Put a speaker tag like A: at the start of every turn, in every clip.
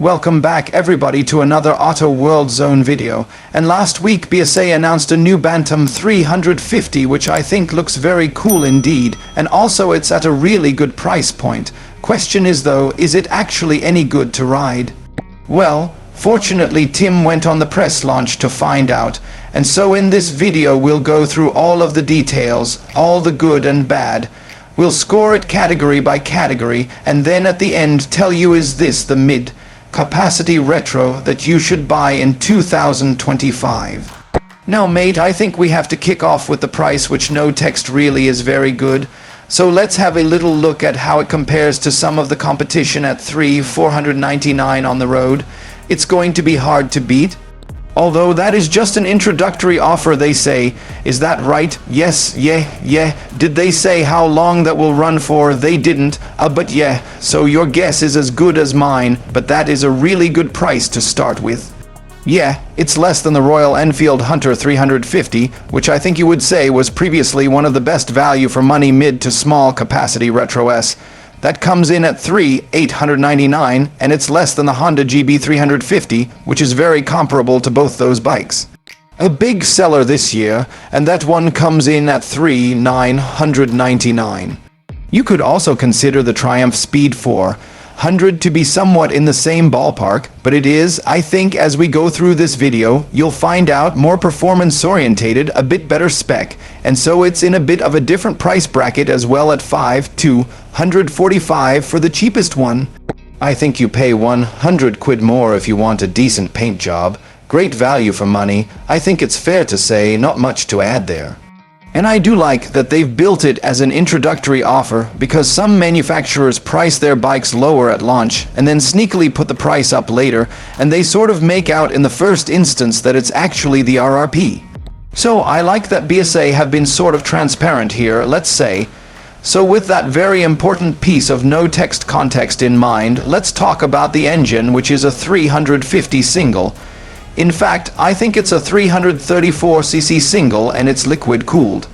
A: Welcome back everybody to another Auto World Zone video. And last week BSA announced a new Banttom 350 which I think looks very cool indeed, and also it's at a really good price point. Question is though, is it actually any good to ride? Well, fortunately Tim went on the press launch to find out, and so in this video we'll go through all of the details, all the good and bad. We'll score it category by category, and then at the end tell you is this the mid-capacity retro that you should buy in 2025. Now mate, I think we have to kick off with the price, which no text really is very good. So let's have a little look at how it compares to some of the competition at $499 on the road. It's going to be hard to beat. Although that is just an introductory offer, they say. Is that right? Yes, yeah. Did they say how long that will run for? They didn't. But yeah, so your guess is as good as mine, but that is a really good price to start with. Yeah, it's less than the Royal Enfield Hunter 350, which I think you would say was previously one of the best value for money mid to small capacity Retro S. That comes in at $899, and it's less than the Honda GB350, which is very comparable to both those bikes. A big seller this year, and that one comes in at $999. You could also consider the Triumph Speed 400 to be somewhat in the same ballpark, but it is, I think, as we go through this video, you'll find out more performance-orientated, a bit better spec, and so it's in a bit of a different price bracket as well at $5,245 for the cheapest one. I think you pay 100 quid more if you want a decent paint job. Great value for money. I think it's fair to say not much to add there. And I do like that they've built it as an introductory offer, because some manufacturers price their bikes lower at launch and then sneakily put the price up later, and they sort of make out in the first instance that it's actually the RRP. So I like that BSA have been sort of transparent here, let's say. So with that very important piece of no text context in mind, let's talk about the engine, which is a 350 single. In fact, I think it's a 334cc single, and it's liquid cooled.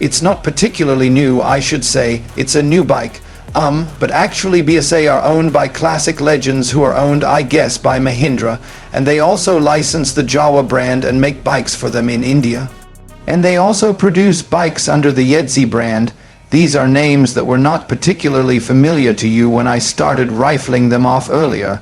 A: It's not particularly new, I should say. It's a new bike. But actually BSA are owned by Classic Legends, who are owned, I guess, by Mahindra, and they also license the Jawa brand and make bikes for them in India. And they also produce bikes under the Gixxer brand. These are names that were not particularly familiar to you when I started rifling them off earlier.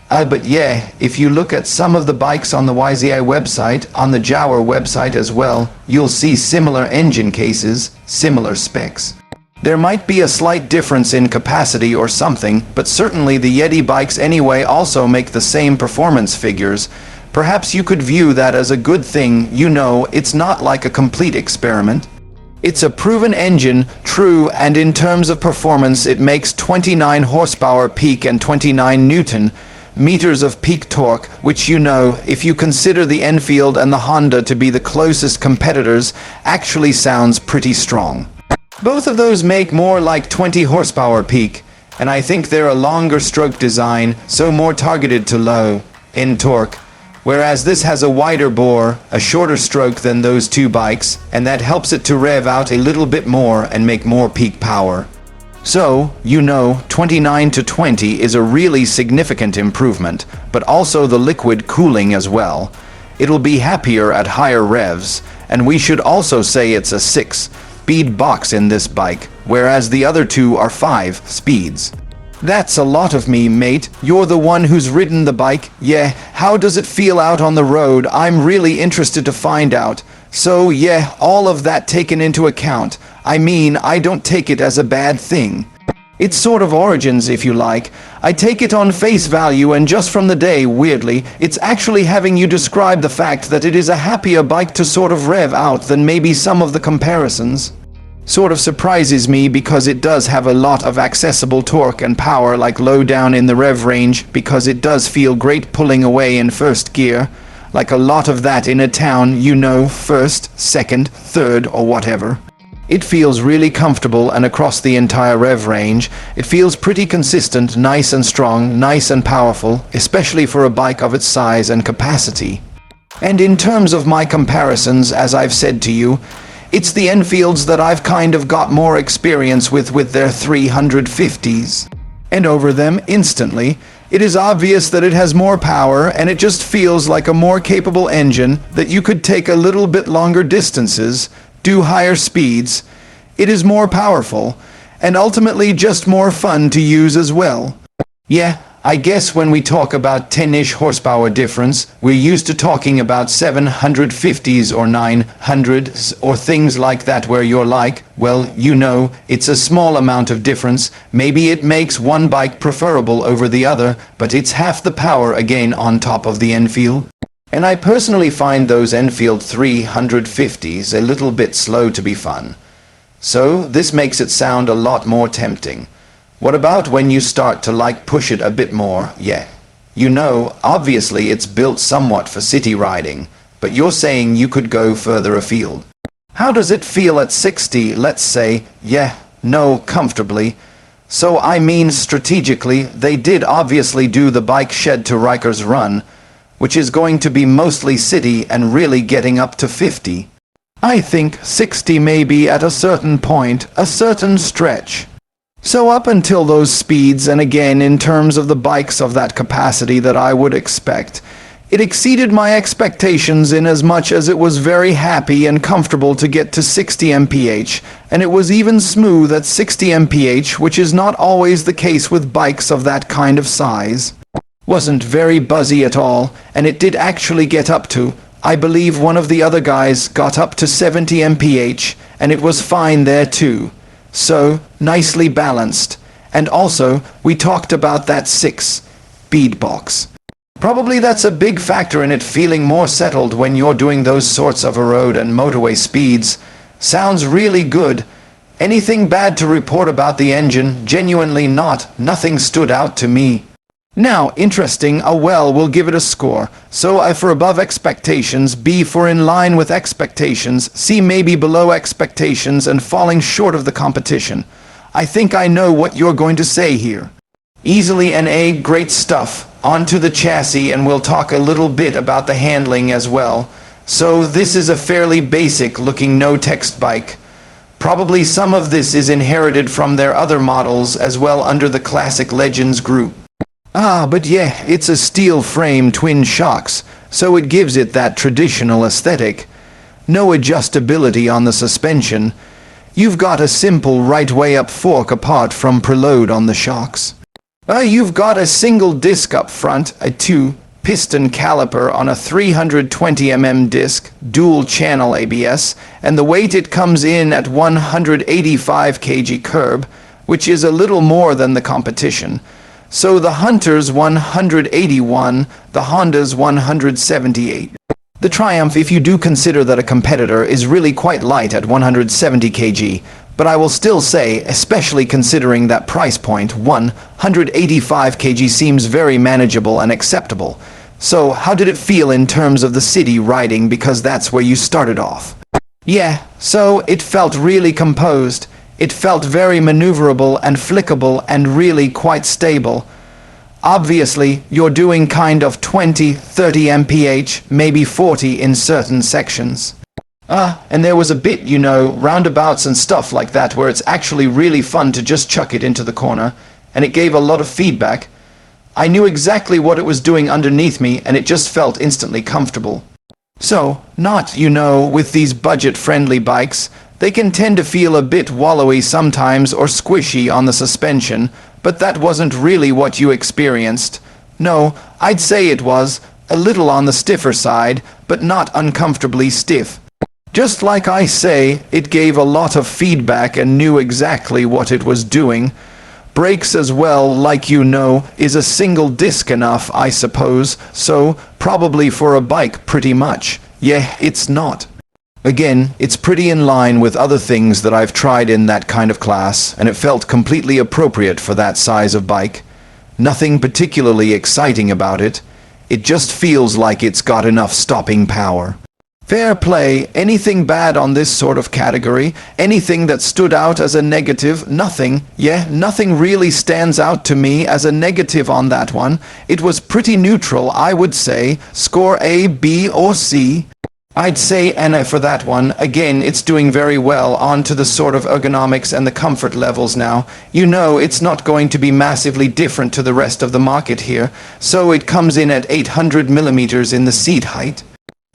A: But yeah, if you look at some of the bikes on the YZI website, on the Jawa website as well, you'll see similar engine cases, similar specs. There might be a slight difference in capacity or something, but certainly the Yeti bikes anyway also make the same performance figures. Perhaps you could view that as a good thing. You know, it's not like a complete experiment. It's a proven engine, true, and in terms of performance it makes 29 horsepower peak and 29 Newton meters of peak torque, which, you know, if you consider the Enfield and the Honda to be the closest competitors, actually sounds pretty strong. Both of those make more like 20 horsepower peak, and I think they're a longer stroke design, so more targeted to low-end torque, whereas this has a wider bore, a shorter stroke than those two bikes, and that helps it to rev out a little bit more and make more peak power. So, you know, 29 to 20 is a really significant improvement, but also the liquid cooling as well. It'll be happier at higher revs, and we should also say it's a 6-speed box in this bike, whereas the other two are 5 speeds. That's a lot of me, mate. You're the one who's ridden the bike. Yeah, how does it feel out on the road? I'm really interested to find out. So yeah, all of that taken into account. I mean, I don't take it as a bad thing. It's sort of origins, if you like. I take it on face value, and just from the day, weirdly, it's actually having you describe the fact that it is a happier bike to sort of rev out than maybe some of the comparisons. Sort of surprises me, because it does have a lot of accessible torque and power, like low down in the rev range, because it does feel great pulling away in first gear. Like a lot of that in a town, you know, first, second, third, or whatever. It feels really comfortable, and across the entire rev range, it feels pretty consistent, nice and strong, nice and powerful, especially for a bike of its size and capacity. And in terms of my comparisons, as I've said to you, it's the Enfields that I've kind of got more experience with their 350s. And over them, instantly, It is obvious that it has more power, and it just feels like a more capable engine that you could take a little bit longer distances, do higher speeds. It is more powerful, and ultimately just more fun to use as well. Yeah, I guess when we talk about 10-ish horsepower difference, we're used to talking about 750s or 900s or things like that where you're like, well, you know, it's a small amount of difference. Maybe it makes one bike preferable over the other, but it's half the power again on top of the Enfield. And I personally find those Enfield 350s a little bit slow to be fun. So this makes it sound a lot more tempting. What about when you start to push it a bit more? Yeah. You know, obviously it's built somewhat for city riding, but you're saying you could go further afield. How does it feel at 60, let's say? Yeah, no, comfortably. So I mean strategically, they did obviously do the bike shed to Rikers Run, which is going to be mostly city and really getting up to 50. I think 60 may be at a certain point, a certain stretch. So up until those speeds, and again in terms of the bikes of that capacity that I would expect, it exceeded my expectations in as much as it was very happy and comfortable to get to 60 mph, and it was even smooth at 60 mph, which is not always the case with bikes of that kind of size. Wasn't very buzzy at all, and it did actually get up to, I believe one of the other guys got up to 70 mph, and it was fine there too. So, nicely balanced. And also, we talked about that 6-speed box. Probably that's a big factor in it feeling more settled when you're doing those sorts of road and motorway speeds. Sounds really good. Anything bad to report about the engine? Genuinely not. Nothing stood out to me. Now, interesting, a well will give it a score. So I for above expectations, B for in line with expectations, C maybe below expectations and falling short of the competition. I think I know what you're going to say here. Easily an A, great stuff. On to the chassis, and we'll talk a little bit about the handling as well. So this is a fairly basic looking no-text bike. Probably some of this is inherited from their other models as well under the Classic Legends group. Ah, but yeah, it's a steel frame twin shocks, so it gives it that traditional aesthetic. No adjustability on the suspension. You've got a simple right way up fork apart from preload on the shocks. You've got a single disc up front, a 2-piston caliper on a 320mm disc, dual channel ABS, and the weight it comes in at 185 kg curb, which is a little more than the competition. So the Hunter's 181, the Honda's 178. The Triumph, if you do consider that a competitor, is really quite light at 170 kg, but I will still say, especially considering that price point, 185 kg seems very manageable and acceptable. So how did it feel in terms of the city riding, because that's where you started off? Yeah, so it felt really composed. It felt very maneuverable and flickable and really quite stable. Obviously, you're doing kind of 20, 30 mph, maybe 40 in certain sections. And there was a bit, you know, roundabouts and stuff like that where it's actually really fun to just chuck it into the corner, and it gave a lot of feedback. I knew exactly what it was doing underneath me, and it just felt instantly comfortable. So, not, you know, with these budget-friendly bikes, they can tend to feel a bit wallowy sometimes or squishy on the suspension, but that wasn't really what you experienced. No, I'd say it was a little on the stiffer side, but not uncomfortably stiff. Just like I say, it gave a lot of feedback and knew exactly what it was doing. Brakes as well, like you know, is a single disc enough, I suppose, so probably for a bike pretty much. Yeah, it's not. Again, it's pretty in line with other things that I've tried in that kind of class, and it felt completely appropriate for that size of bike. Nothing particularly exciting about it. It just feels like it's got enough stopping power. Fair play. Anything bad on this sort of category? Anything that stood out as a negative? Nothing. Yeah, nothing really stands out to me as a negative on that one. It was pretty neutral, I would say. Score A, B, or C. I'd say Anna for that one. Again, it's doing very well on to the sort of ergonomics and the comfort levels now. You know, it's not going to be massively different to the rest of the market here, so it comes in at 800 millimeters in the seat height.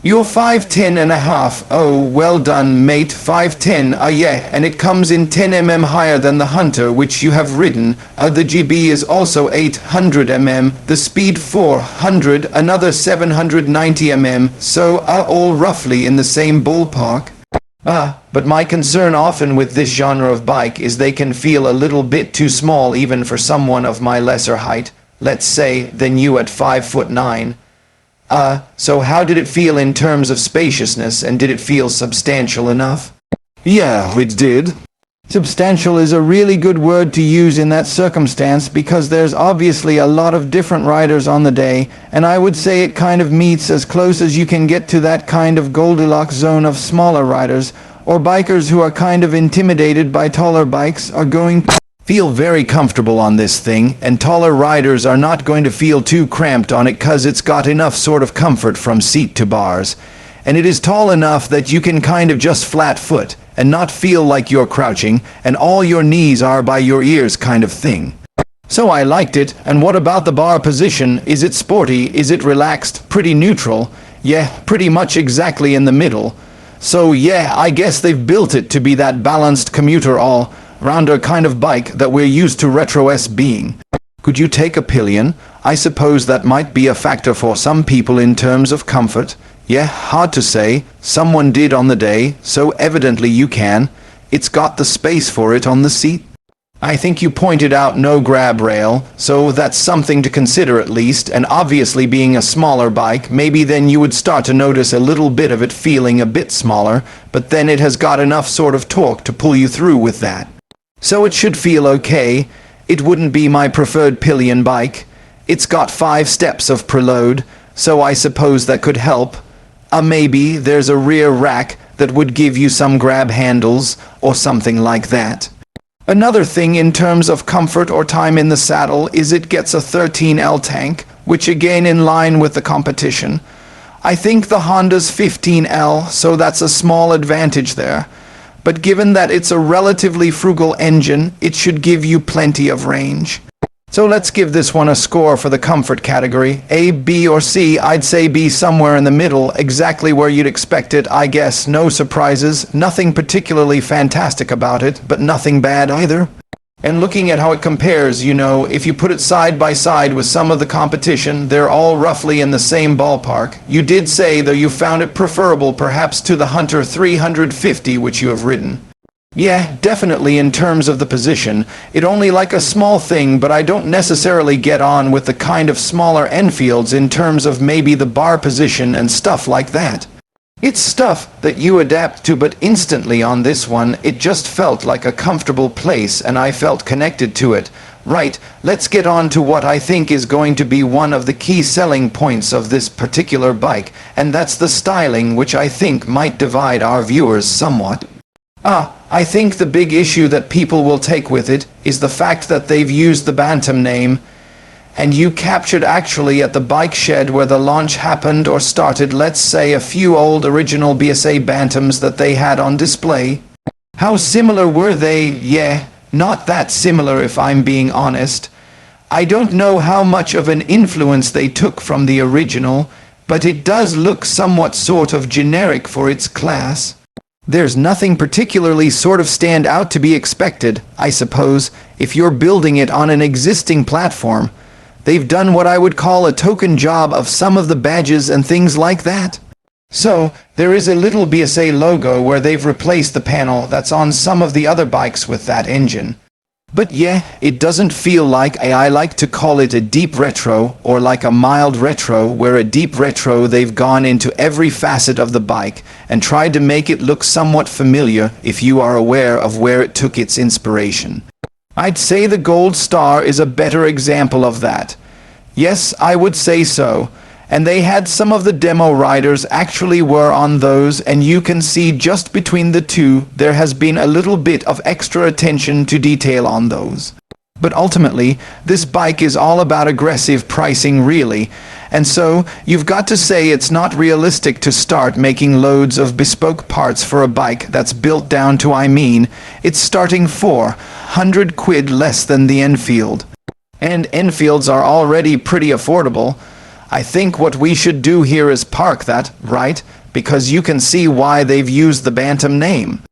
A: You're 5'10 and a half. Oh, well done, mate. 5'10. Yeah, and it comes in 10 mm higher than the Hunter, which you have ridden. The GB is also 800 mm, the speed 400, another 790 mm, so all roughly in the same ballpark. But my concern often with this genre of bike is they can feel a little bit too small even for someone of my lesser height, let's say, than you at 5'9". So how did it feel in terms of spaciousness, and did it feel substantial enough?
B: Yeah, it did. Substantial is a really good word to use in that circumstance because there's obviously a lot of different riders on the day, and I would say it kind of meets as close as you can get to that kind of Goldilocks zone of smaller riders, or bikers who are kind of intimidated by taller bikes are going to
A: feel very comfortable on this thing, and taller riders are not going to feel too cramped on it cause it's got enough sort of comfort from seat to bars. And it is tall enough that you can kind of just flat foot and not feel like you're crouching and all your knees are by your ears kind of thing. So I liked it. And what about the bar position? Is it sporty? Is it relaxed? Pretty neutral? Yeah, pretty much exactly in the middle. So yeah, I guess they've built it to be that balanced commuter all-rounder kind of bike that we're used to Retro S being. Could you take a pillion? I suppose that might be a factor for some people in terms of comfort. Yeah, hard to say. Someone did on the day, so evidently you can. It's got the space for it on the seat. I think you pointed out no grab rail, so that's something to consider at least, and obviously being a smaller bike, maybe then you would start to notice a little bit of it feeling a bit smaller, but then it has got enough sort of torque to pull you through with that. So it should feel okay. It wouldn't be my preferred pillion bike. It's got 5 steps of preload, so I suppose that could help. Maybe there's a rear rack that would give you some grab handles or something like that. Another thing in terms of comfort or time in the saddle is it gets a 13L tank, which again in line with the competition. I think the Honda's 15L, so that's a small advantage there. But given that it's a relatively frugal engine, it should give you plenty of range. So let's give this one a score for the comfort category. A, B, or C. I'd say B somewhere in the middle, exactly where you'd expect it, I guess. No surprises, nothing particularly fantastic about it, but nothing bad either. And looking at how it compares, you know, if you put it side by side with some of the competition, they're all roughly in the same ballpark. You did say, though, you found it preferable perhaps to the Hunter 350 which you have ridden. Yeah, definitely in terms of the position. It only like a small thing, but I don't necessarily get on with the kind of smaller Enfields in terms of maybe the bar position and stuff like that. It's stuff that you adapt to, but instantly on this one, it just felt like a comfortable place and I felt connected to it. Right, let's get on to what I think is going to be one of the key selling points of this particular bike, and that's the styling, which I think might divide our viewers somewhat. I think the big issue that people will take with it is the fact that they've used the Banttom name, and you captured actually at the bike shed where the launch happened or started, let's say, a few old original BSA Bantoms that they had on display. How similar were they? Yeah, not that similar if I'm being honest. I don't know how much of an influence they took from the original, but it does look somewhat sort of generic for its class. There's nothing particularly sort of stand out to be expected, I suppose, if you're building it on an existing platform. They've done what I would call a token job of some of the badges and things like that. So, there is a little BSA logo where they've replaced the panel that's on some of the other bikes with that engine. But yeah, it doesn't feel like I like to call it a deep retro, or like a mild retro, where a deep retro they've gone into every facet of the bike and tried to make it look somewhat familiar if you are aware of where it took its inspiration. I'd say the Gold Star is a better example of that. Yes, I would say so. And they had some of the demo riders actually were on those, and you can see just between the two there has been a little bit of extra attention to detail on those. But ultimately, this bike is all about aggressive pricing really,
B: And so, you've got to say it's not realistic to start making loads of bespoke parts for a bike that's built down to, it's starting 400 quid less than the Enfield. And Enfields are already pretty affordable. I think what we should do here is park that, right? Because you can see why they've used the Banttom name.